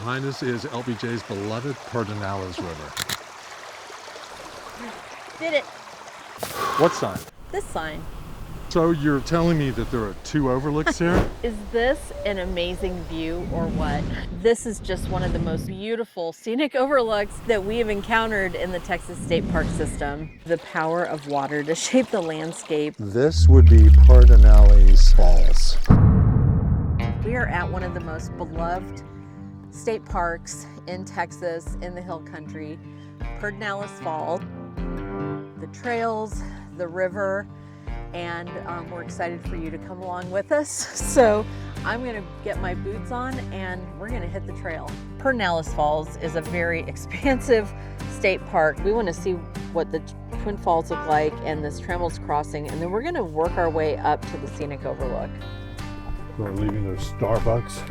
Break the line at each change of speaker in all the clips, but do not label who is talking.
behind us is LBJ's beloved Pedernales River.
Did it.
What sign?
This sign.
So you're telling me that there are 2 overlooks here?
Is this an amazing view or what? This is just one of the most beautiful scenic overlooks that we have encountered in the Texas State Park system. The power of water to shape the landscape.
This would be Pedernales Falls.
We are at one of the most beloved state parks in Texas, in the hill country, Pedernales Falls. The trails, the river, and we're excited for you to come along with us. So I'm gonna get my boots on and we're gonna hit the trail. Pedernales Falls is a very expansive state park. We wanna see what the Twin Falls look like and this Trammell Crossing, and then we're gonna work our way up to the scenic overlook.
We're leaving their Starbucks.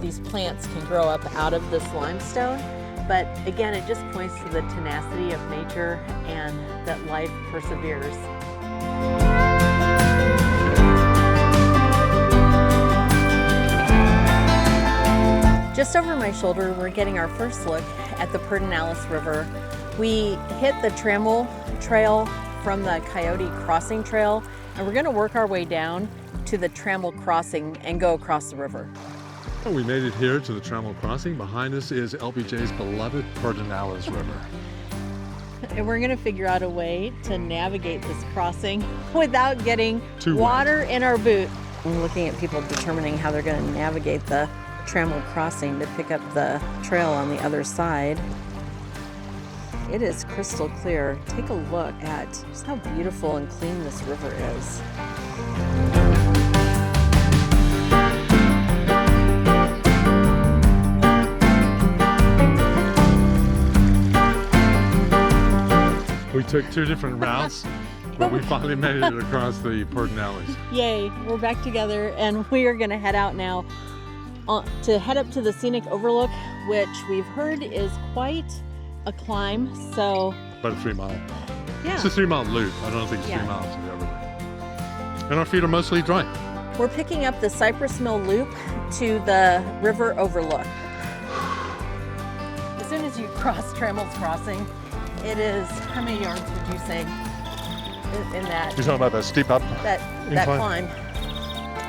These plants can grow up out of this limestone, but again, it just points to the tenacity of nature and that life perseveres. Just over my shoulder, we're getting our first look at the Pedernales River. We hit the Trammell Trail from the Coyote Crossing Trail, and we're gonna work our way down to the Trammell Crossing and go across the river.
We made it here to the Trammell Crossing. Behind us is LBJ's beloved Pedernales River.
And we're gonna figure out a way to navigate this crossing without getting water in our boot. I'm looking at people determining how they're gonna navigate the Trammell Crossing to pick up the trail on the other side. It is crystal clear. Take a look at just how beautiful and clean this river is.
We took 2 different routes, but we finally made it across the Pedernales.
Yay, we're back together and we are gonna head out now to head up to the scenic overlook, which we've heard is quite a climb, so.
About a 3 mile.
Yeah.
It's a 3 mile loop. I don't think it's 3 miles to the overlook. And our feet are mostly dry.
We're picking up the Cypress Mill loop to the river overlook. As soon as you cross Trammell's Crossing, it is, how many yards would you say in that?
You're talking about that steep up
that climb?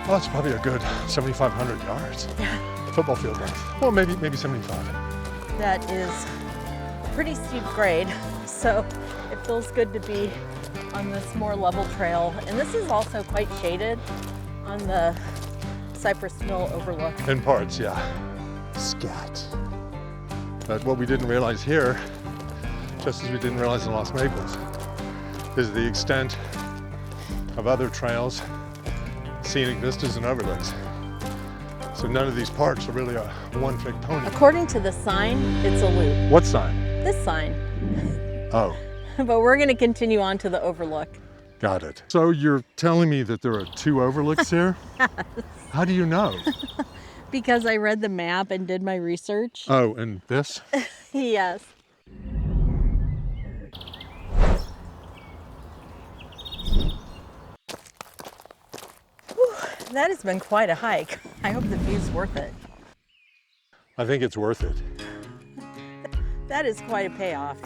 Oh, it's probably a good 7,500 yards.
Yeah.
Football field length. Well, maybe 75.
That is a pretty steep grade, so it feels good to be on this more level trail. And this is also quite shaded on the Cypress Mill overlook.
In parts, yeah. Scat. But what we didn't realize here, just as we didn't realize in Las Maples, is the extent of other trails, scenic vistas, and overlooks. So none of these parks are really a one-trick pony.
According to the sign, it's a loop.
What sign?
This sign.
Oh.
But we're going to continue on to the overlook.
Got it. So you're telling me that there are 2 overlooks here?
Yes.
How do you know?
Because I read the map and did my research.
Oh, and this?
Yes. That has been quite a hike. I hope the view's worth it.
I think it's worth it.
That is quite a payoff.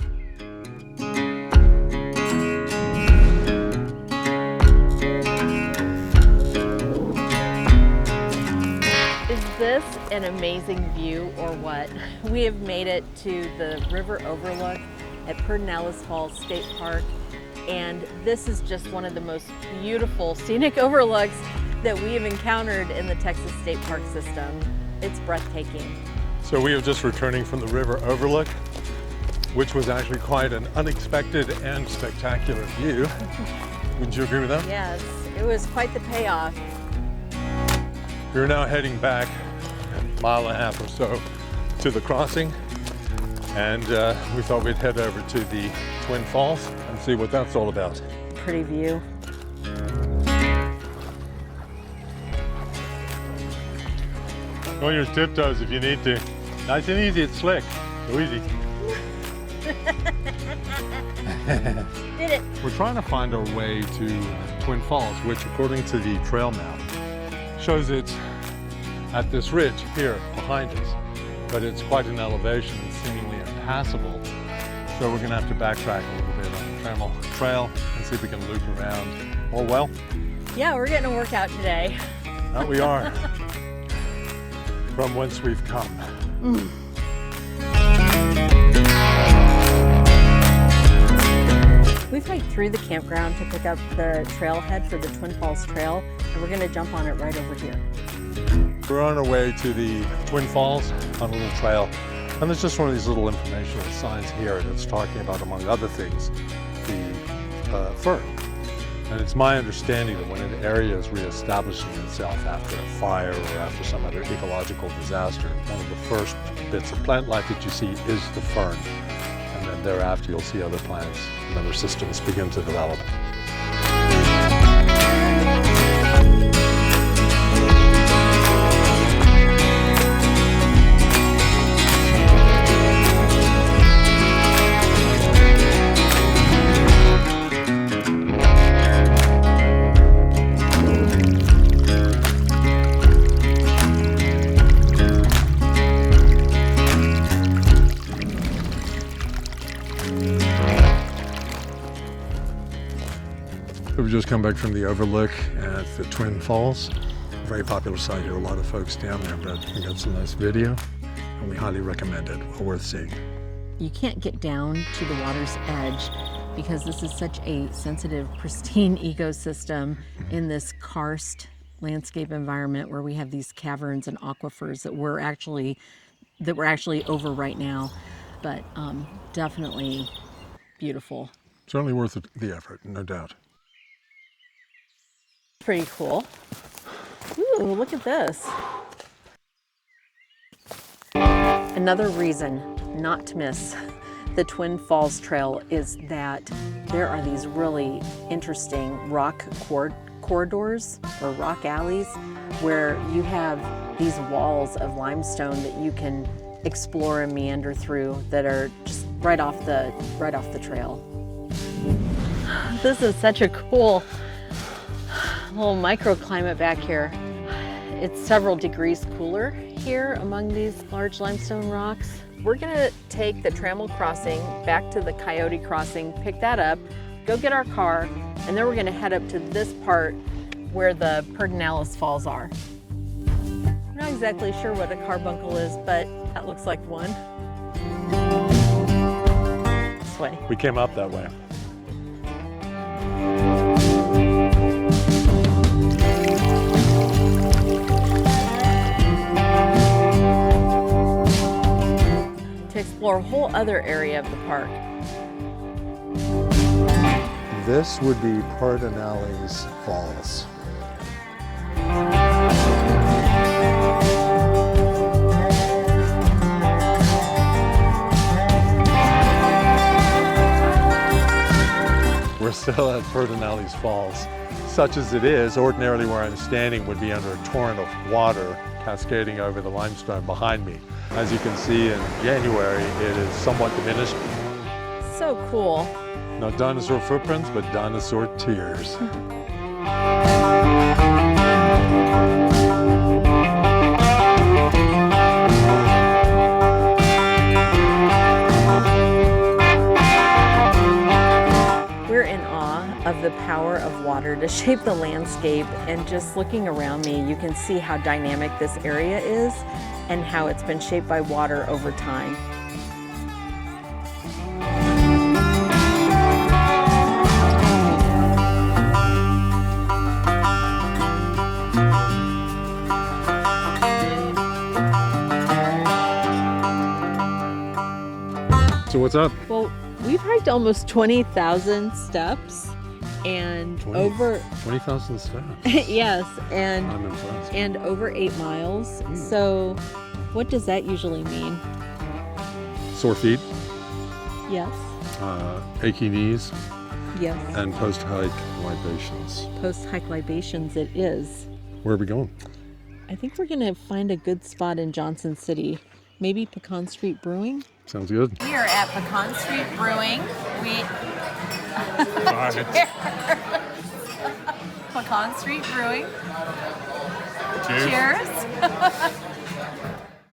Is this an amazing view or what? We have made it to the river overlook at Pedernales Falls State Park, and this is just one of the most beautiful scenic overlooks that we have encountered in the Texas State Park system. It's breathtaking.
So we are just returning from the river overlook, which was actually quite an unexpected and spectacular view. Would you agree with that?
Yes, it was quite the payoff.
We're now heading back a mile and a half or so to the crossing, and we thought we'd head over to the Twin Falls and see what that's all about.
Pretty view.
Go on your tiptoes if you need to. Nice and easy, it's slick. So easy.
Did it.
We're trying to find our way to Twin Twin Falls, which according to the trail map shows it's at this ridge here behind us. But it's quite an elevation and seemingly impassable. So we're gonna have to backtrack a little bit on the Trammell Trail and see if we can loop around. All well?
Yeah, we're getting a workout today.
That we are. From whence we've come.
We've hiked through the campground to pick up the trailhead for the Twin Falls Trail, and we're gonna jump on it right over here.
We're on our way to the Twin Falls on a little trail, and there's just one of these little informational signs here that's talking about, among other things, the fern. And it's my understanding that when an area is reestablishing itself after a fire or after some other ecological disaster, one of the first bits of plant life that you see is the fern. And then thereafter you'll see other plants and other systems begin to develop. We've just come back from the Overlook at the Twin Falls. Very popular site here, a lot of folks down there, but we got some nice video and we highly recommend it, well worth seeing.
You can't get down to the water's edge because this is such a sensitive, pristine ecosystem in this karst landscape environment where we have these caverns and aquifers that we're actually over right now, but definitely beautiful.
Certainly worth the effort, no doubt.
Pretty cool. Ooh, look at this. Another reason not to miss the Twin Falls Trail is that there are these really interesting rock corridors or rock alleys where you have these walls of limestone that you can explore and meander through that are just right off the trail. This is such a cool little microclimate back here. It's several degrees cooler here among these large limestone rocks. We're gonna take the Trammell Crossing back to the Coyote Crossing, pick that up, go get our car, and then we're gonna head up to this part where the Pedernales Falls are. I'm not exactly sure what a carbuncle is, but that looks like one. This way.
We came up that way.
Explore a whole other area of the park.
This would be Pedernales Falls. We're still at Pedernales Falls. Such as it is, ordinarily where I'm standing would be under a torrent of water cascading over the limestone behind me. As you can see in January, it is somewhat diminished.
So cool.
Not dinosaur footprints, but dinosaur tears.
We're in awe of the power of water to shape the landscape, and just looking around me, you can see how dynamic this area is and how it's been shaped by water over time.
So what's up?
Well, we've hiked almost 20,000 steps and
20,000 steps.
yes, and
I'm impressed.
and over 8 miles. So what does that usually mean?
Sore feet,
Yes.
achy knees,
Yes.
and post-hike libations.
Post-hike libations it is.
Where are we going?
I think we're gonna find a good spot in Johnson City. Maybe Pecan Street Brewing?
Sounds good.
We are at Pecan Street Brewing.
Pecan Street Brewing.
Cheers.
Cheers.